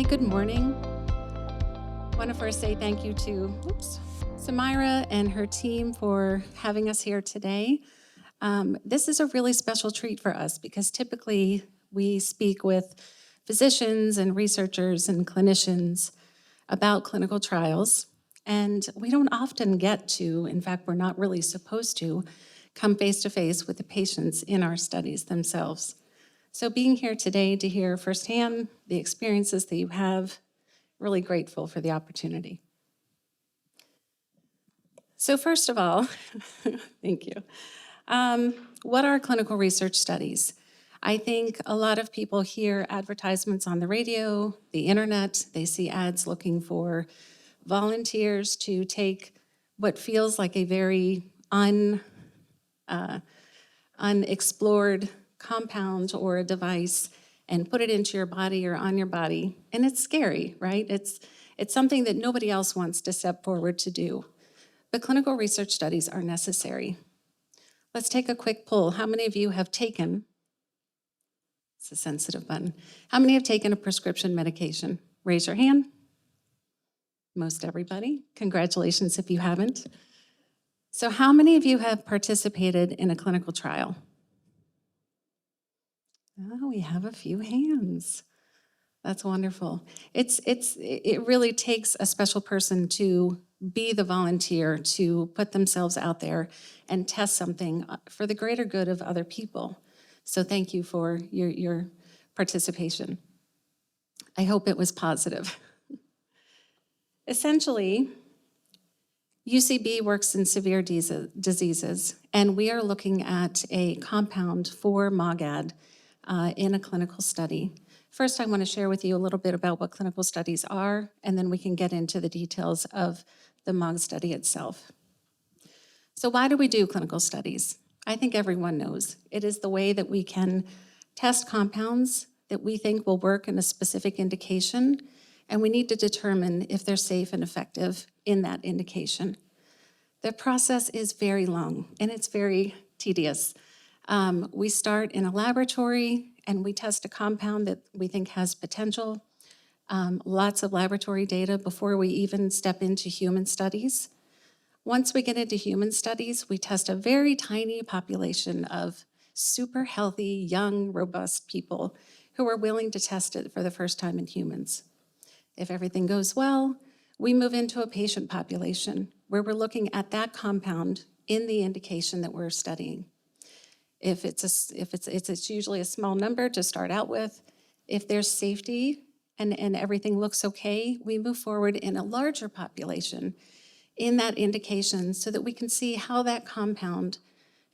Hi, good morning. I want to first say thank you to Samira and her team for having us here today. This is a really special treat for us because typically we speak with physicians and researchers and clinicians about clinical trials, and we don't often get to, in fact, we're not really supposed to, come face to face with the patients in our studies themselves. So being here today to hear firsthand the experiences that you have, really grateful for the opportunity. So first of all, thank you. What are clinical research studies? I think a lot of people hear advertisements on the radio, the internet, they see ads looking for volunteers to take what feels like a very unexplored compound or a device and put it into your body or on your body. And it's scary, right? It's something that nobody else wants to step forward to do. But clinical research studies are necessary. Let's take a quick poll. How many of you have taken, it's a sensitive button, how many have taken a prescription medication? Raise your hand. Most everybody. Congratulations if you haven't. So how many of you have participated in a clinical trial? Oh, we have a few hands. That's wonderful. It really takes a special person to be the volunteer, to put themselves out there and test something for the greater good of other people. So thank you for your participation. I hope it was positive. Essentially, UCB works in severe diseases, and we are looking at a compound for MOGAD in a clinical study. First, I want to share with you a little bit about what clinical studies are, and then we can get into the details of the MOG study itself. So why do we do clinical studies? I think everyone knows. It is the way that we can test compounds that we think will work in a specific indication, and we need to determine if they're safe and effective in that indication. The process is very long, and it's very tedious. We start in a laboratory, and we test a compound that we think has potential. Lots of laboratory data before we even step into human studies. Once we get into human studies, we test a very tiny population of super healthy, young, robust people who are willing to test it for the first time in humans. If everything goes well, we move into a patient population where we're looking at that compound in the indication that we're studying. If it's usually a small number to start out with. If there's safety and everything looks okay, we move forward in a larger population in that indication so that we can see how that compound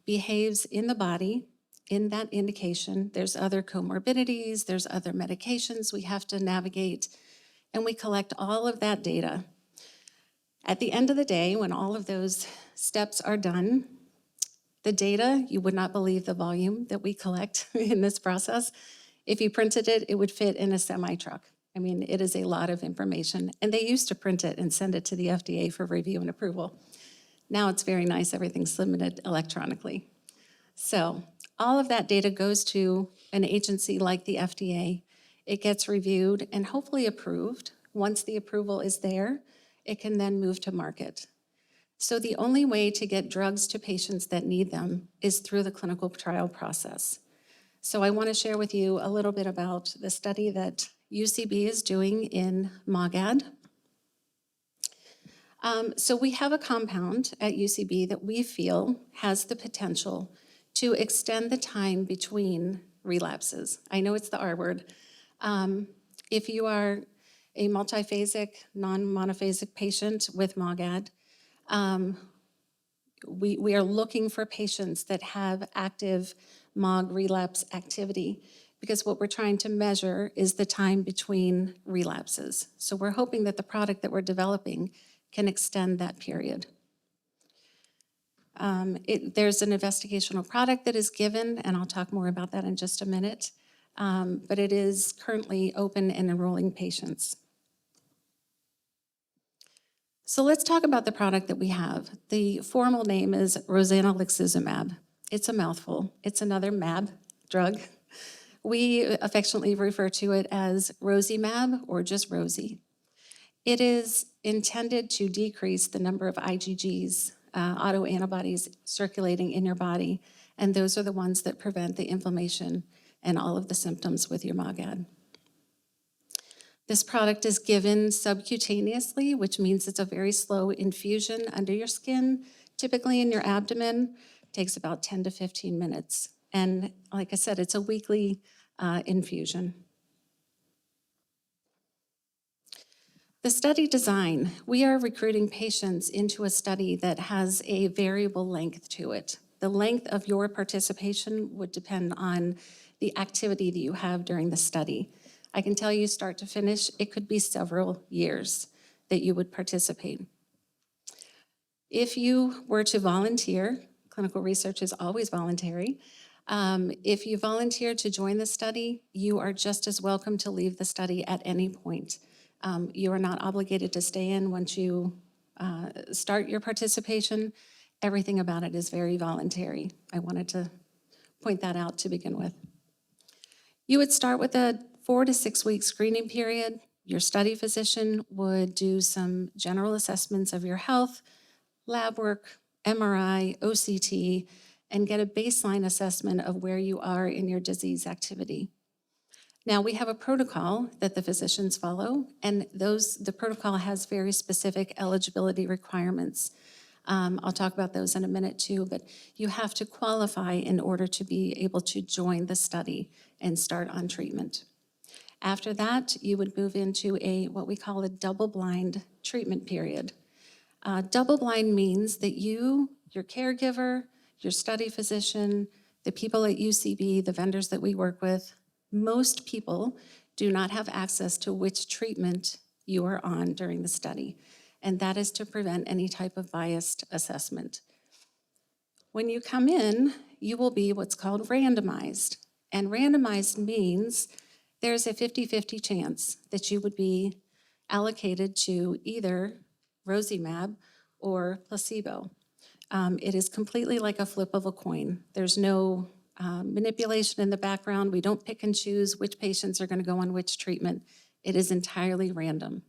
behaves in the body in that indication. There's other comorbidities, there's other medications we have to navigate, and we collect all of that data. At the end of the day, when all of those steps are done, the data, you would not believe the volume that we collect in this process. If you printed it, it would fit in a semi-truck. I mean, it is a lot of information. And they used to print it and send it to the FDA for review and approval. Now it's very nice, everything's submitted electronically. So all of that data goes to an agency like the FDA. It gets reviewed and hopefully approved. Once the approval is there, it can then move to market. So the only way to get drugs to patients that need them is through the clinical trial process. So I want to share with you a little bit about the study that UCB is doing in MOGAD. So we have a compound at UCB that we feel has the potential to extend the time between relapses. I know it's the R word. If you are a multiphasic, non-monophasic patient with MOGAD, we are looking for patients that have active MOG relapse activity because what we're trying to measure is the time between relapses. So we're hoping that the product that we're developing can extend that period. There's an investigational product that is given, and I'll talk more about that in just a minute, but it is currently open and enrolling patients. So let's talk about the product that we have. The formal name is rosanolixizumab. It's a mouthful. It's another mAb drug. We affectionately refer to it as Rosimab or just Rosie. It is intended to decrease the number of IgGs, autoantibodies circulating in your body, and those are the ones that prevent the inflammation and all of the symptoms with your MOGAD. This product is given subcutaneously, which means it's a very slow infusion under your skin, typically in your abdomen. It takes about 10 to 15 minutes. And like I said, it's a weekly infusion. The study design, we are recruiting patients into a study that has a variable length to it. The length of your participation would depend on the activity that you have during the study. I can tell you start to finish, it could be several years that you would participate. If you were to volunteer, clinical research is always voluntary. If you volunteer to join the study, you are just as welcome to leave the study at any point. You are not obligated to stay in once you start your participation. Everything about it is very voluntary. I wanted to point that out to begin with. You would start with a 4 to 6 week screening period. Your study physician would do some general assessments of your health, lab work, MRI, OCT, and get a baseline assessment of where you are in your disease activity. Now, we have a protocol that the physicians follow, and the protocol has very specific eligibility requirements. I'll talk about those in a minute too, but you have to qualify in order to be able to join the study and start on treatment. After that, you would move into what we call a double-blind treatment period. Double-blind means that you, your caregiver, your study physician, the people at UCB, the vendors that we work with, most people do not have access to which treatment you are on during the study, and that is to prevent any type of biased assessment. When you come in, you will be what's called randomized, and randomized means there's a 50-50 chance that you would be allocated to either Rosimab or placebo. It is completely like a flip of a coin. There's no manipulation in the background. We don't pick and choose which patients are going to go on which treatment. It is entirely random.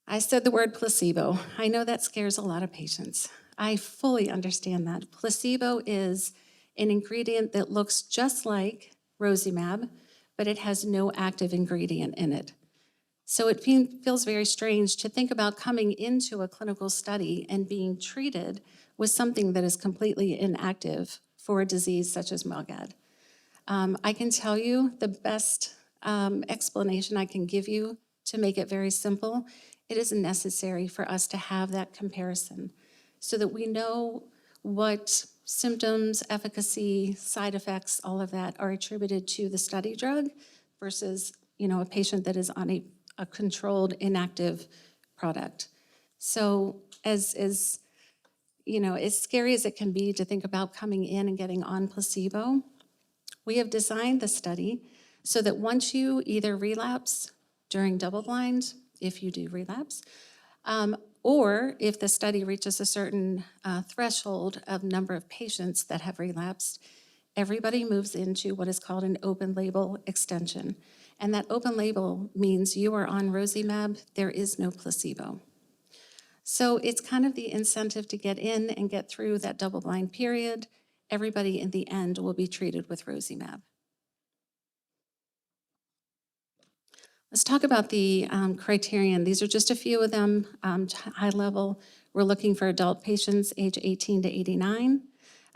I said the word placebo. I know that scares a lot of patients. I fully understand that. Placebo is an ingredient that looks just like Rosimab, but it has no active ingredient in it. So it feels very strange to think about coming into a clinical study and being treated with something that is completely inactive for a disease such as MOGAD. I can tell you the best explanation I can give you to make it very simple. It is necessary for us to have that comparison so that we know what symptoms, efficacy, side effects, all of that are attributed to the study drug versus, a patient that is on a controlled, inactive product. So as scary as it can be to think about coming in and getting on placebo, we have designed the study so that once you either relapse during double blind, if you do relapse, or if the study reaches a certain threshold of number of patients that have relapsed, everybody moves into what is called an open label extension. And that open label means you are on Rosimab, there is no placebo. So it's kind of the incentive to get in and get through that double-blind period. Everybody in the end will be treated with Rosimab. Let's talk about the criterion. These are just a few of them. High level, we're looking for adult patients age 18 to 89.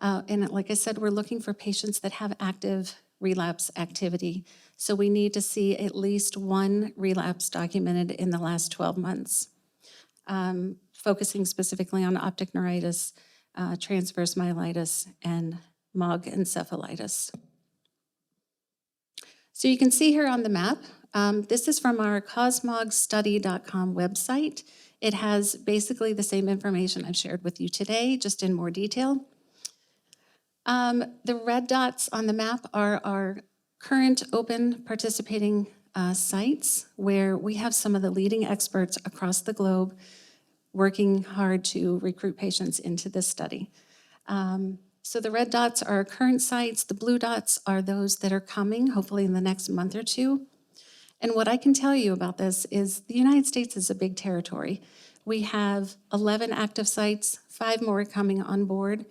And like I said, we're looking for patients that have active relapse activity. So we need to see at least one relapse documented in the last 12 months. Focusing specifically on optic neuritis, transverse myelitis, and MOG encephalitis. So you can see here on the map, this is from our cosmogstudy.com website. It has basically the same information I've shared with you today, just in more detail. The red dots on the map are our current open participating sites where we have some of the leading experts across the globe working hard to recruit patients into this study. So the red dots are our current sites. The blue dots are those that are coming, hopefully in the next month or two. And what I can tell you about this is the United States is a big territory. We have 11 active sites, 5 more coming on board.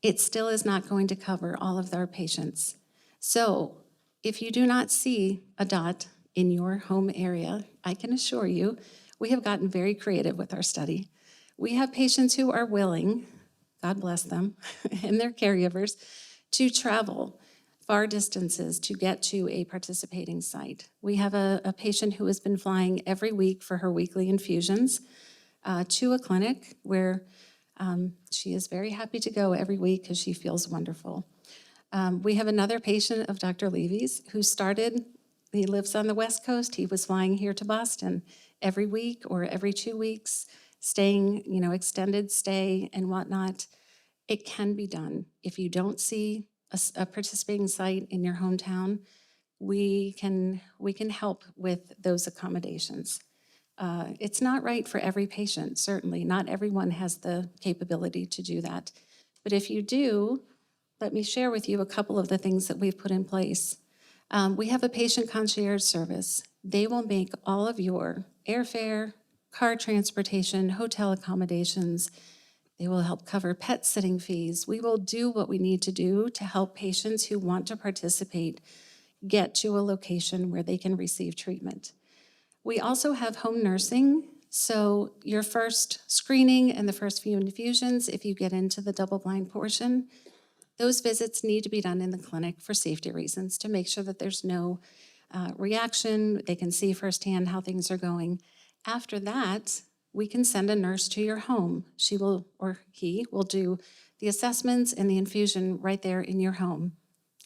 It still is not going to cover all of our patients. So if you do not see a dot in your home area, I can assure you, we have gotten very creative with our study. We have patients who are willing, God bless them, and their caregivers, to travel far distances to get to a participating site. We have a patient who has been flying every week for her weekly infusions to a clinic where she is very happy to go every week because she feels wonderful. We have another patient of Dr. Levy's who started, he lives on the West Coast, he was flying here to Boston every week or every 2 weeks, staying, extended stay and whatnot. It can be done. If you don't see a participating site in your hometown, we can help with those accommodations. It's not right for every patient, certainly. Not everyone has the capability to do that. But if you do, let me share with you a couple of the things that we've put in place. We have a patient concierge service. They will make all of your airfare, car transportation, hotel accommodations. They will help cover pet sitting fees. We will do what we need to do to help patients who want to participate get to a location where they can receive treatment. We also have home nursing. So your first screening and the first few infusions, if you get into the double-blind portion, those visits need to be done in the clinic for safety reasons to make sure that there's no reaction. They can see firsthand how things are going. After that, we can send a nurse to your home. She will, or he will do the assessments and the infusion right there in your home.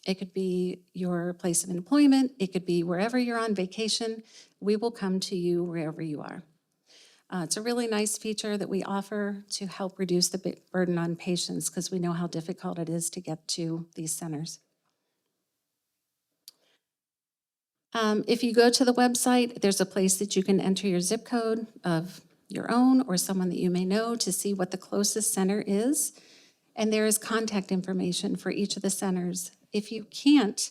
It could be your place of employment. It could be wherever you're on vacation. We will come to you wherever you are. It's a really nice feature that we offer to help reduce the burden on patients because we know how difficult it is to get to these centers. If you go to the website, there's a place that you can enter your zip code of your own or someone that you may know to see what the closest center is. And there is contact information for each of the centers. If you can't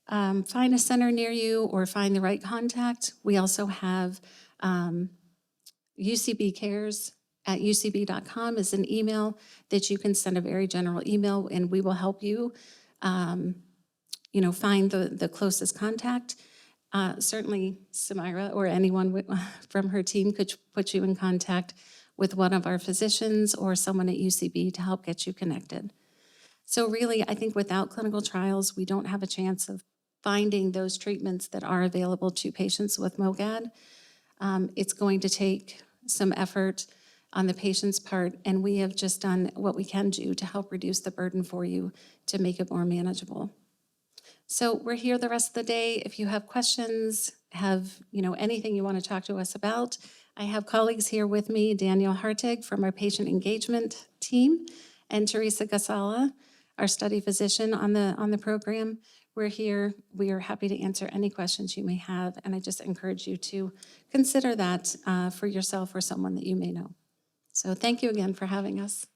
find a center near you or find the right contact, we also have UCB Cares at ucb.com is an email that you can send a very general email, and we will help you, find the closest contact. Certainly, Samira or anyone from her team could put you in contact with one of our physicians or someone at UCB to help get you connected. So really, I think without clinical trials, we don't have a chance of finding those treatments that are available to patients with MOGAD. It's going to take some effort on the patient's part, and we have just done what we can do to help reduce the burden for you to make it more manageable. So we're here the rest of the day. If you have questions, have anything you want to talk to us about, I have colleagues here with me, Daniel Hartig from our patient engagement team, and Teresa Gasala, our study physician on the program. We're here. We are happy to answer any questions you may have, and I just encourage you to consider that for yourself or someone that you may know. So thank you again for having us.